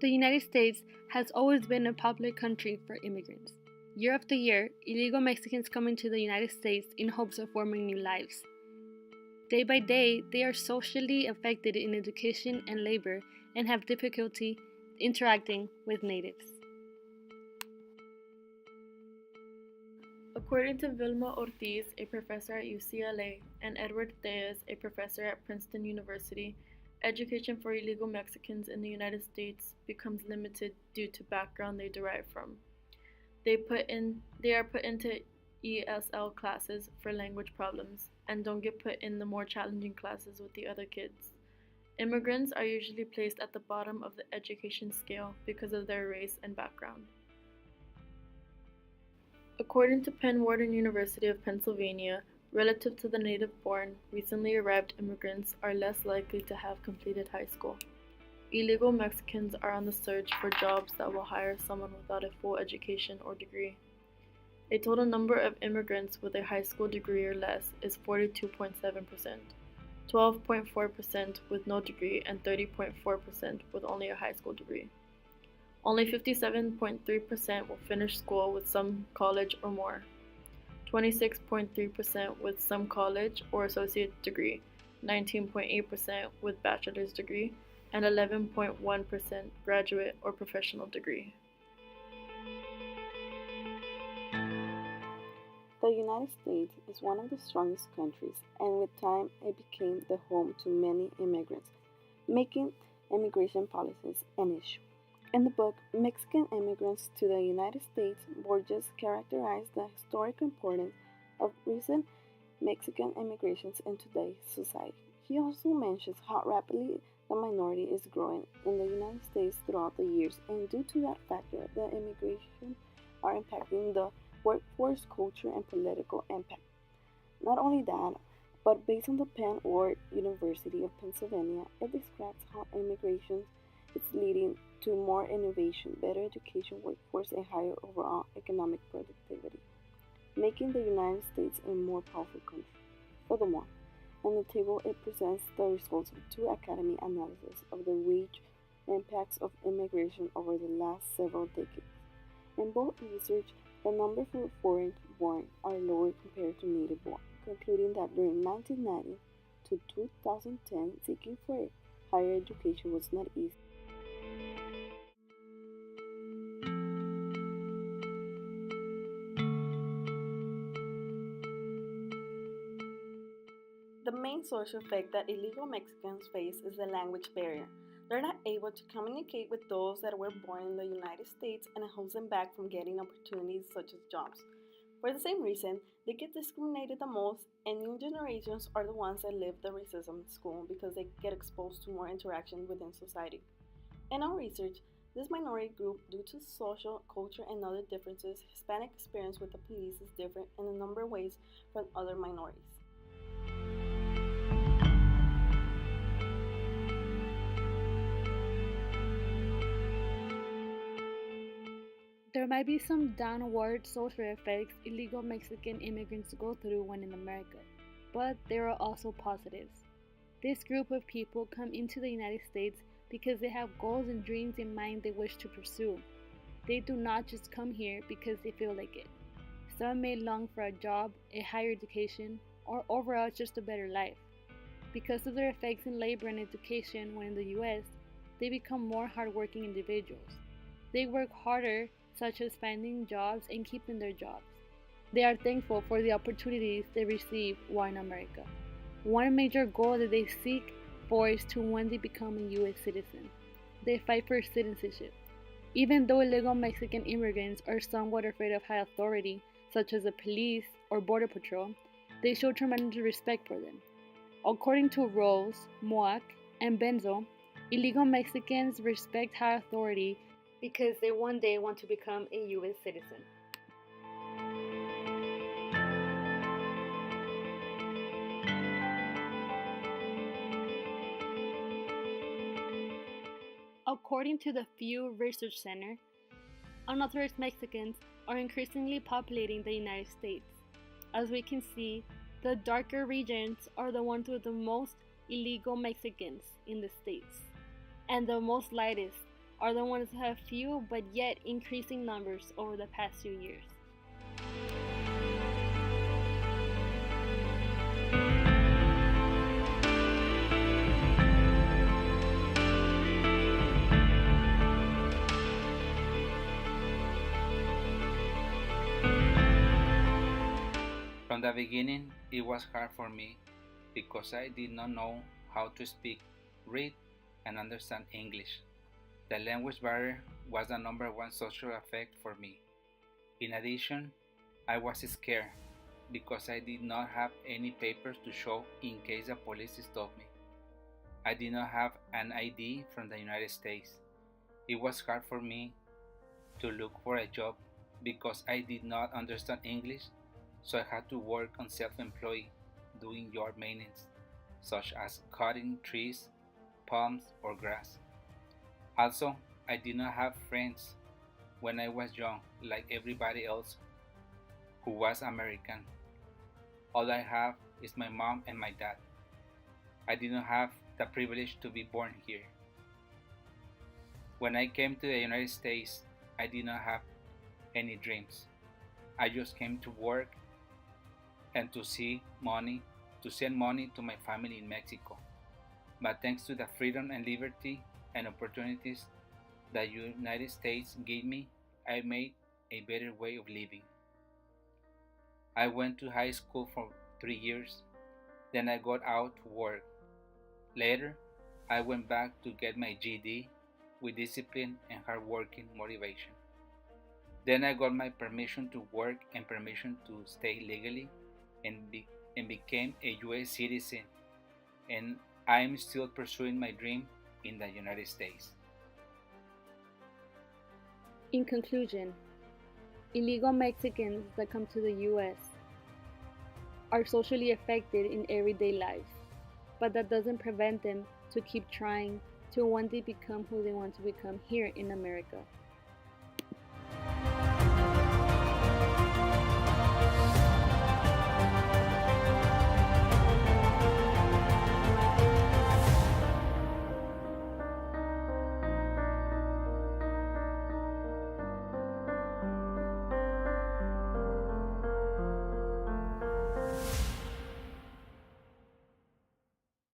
The United States has always been a popular country for immigrants. Year after year, illegal Mexicans come into the United States in hopes of forming new lives. Day by day, they are socially affected in education and labor and have difficulty interacting with natives. According to Vilma Ortiz, a professor at UCLA, and Edward Diaz, a professor at Princeton University, education for illegal Mexicans in the United States becomes limited due to background they derive from. They are put into ESL classes for language problems and don't get put in the more challenging classes with the other kids. Immigrants are usually placed at the bottom of the education scale because of their race and background. According to Penn Wharton University of Pennsylvania, relative to the native-born, recently arrived immigrants are less likely to have completed high school. Illegal Mexicans are on the search for jobs that will hire someone without a full education or degree. A total number of immigrants with a high school degree or less is 42.7%, 12.4% with no degree, and 30.4% with only a high school degree. Only 57.3% will finish school with some college or more, 26.3% with some college or associate degree, 19.8% with bachelor's degree, and 11.1% graduate or professional degree. The United States is one of the strongest countries, and with time it became the home to many immigrants, making immigration policies an issue. In the book Mexican Immigrants to the United States, Borges characterized the historic importance of recent Mexican immigrations in today's society. He also mentions how rapidly the minority is growing in the United States throughout the years, and due to that factor, the immigration are impacting the workforce, culture, and political impact. Not only that, but based on the Penn Wharton University of Pennsylvania, it describes how immigration is leading to more innovation, better education, workforce, and higher overall economic productivity, making the United States a more powerful country. Furthermore, on the table it presents the results of two academy analyses of the wage impacts of immigration over the last several decades. In both research, the numbers for foreign-born are lower compared to native-born, concluding that during 1990 to 2010, seeking for higher education was not easy. The main social effect that illegal Mexicans face is the language barrier. They're not able to communicate with those that were born in the United States, and it holds them back from getting opportunities such as jobs. For the same reason, they get discriminated the most, and new generations are the ones that live the racism in school because they get exposed to more interaction within society. In our research, this minority group, due to social, culture, and other differences, Hispanic experience with the police is different in a number of ways from other minorities. There might be some downward social effects illegal Mexican immigrants go through when in America, but there are also positives. This group of people come into the United States because they have goals and dreams in mind they wish to pursue. They do not just come here because they feel like it. Some may long for a job, a higher education, or overall just a better life. Because of their effects in labor and education when in the US, they become more hardworking individuals. They work harder, such as finding jobs and keeping their jobs. They are thankful for the opportunities they receive while in America. One major goal that they seek for is to one day become a US citizen. They fight for citizenship. Even though illegal Mexican immigrants are somewhat afraid of high authority, such as the police or border patrol, they show tremendous respect for them. According to Rose, Moak, and Benzo, illegal Mexicans respect high authority because they one day want to become a US citizen. According to the Pew Research Center, unauthorized Mexicans are increasingly populating the United States. As we can see, the darker regions are the ones with the most illegal Mexicans in the states, and the most lightest are the ones that have few but yet increasing numbers over the past few years. From the beginning, it was hard for me because I did not know how to speak, read, and understand English. The language barrier was the number one social effect for me. In addition, I was scared because I did not have any papers to show in case the police stopped me. I did not have an ID from the United States. It was hard for me to look for a job because I did not understand English, so I had to work on self-employed doing yard maintenance, such as cutting trees, palms, or grass. Also, I did not have friends when I was young like everybody else who was American. All I have is my mom and my dad. I did not have the privilege to be born here. When I came to the United States, I did not have any dreams. I just came to work and to send money to my family in Mexico. But thanks to the freedom and liberty and opportunities the United States gave me, I made a better way of living. I went to high school for 3 years, then I got out to work. Later, I went back to get my GED with discipline and hard-working motivation. Then I got my permission to work and permission to stay legally and became a US citizen, and I am still pursuing my dream in the United States. In conclusion, illegal Mexicans that come to the US are socially affected in everyday life, but that doesn't prevent them to keep trying to one day become who they want to become here in America.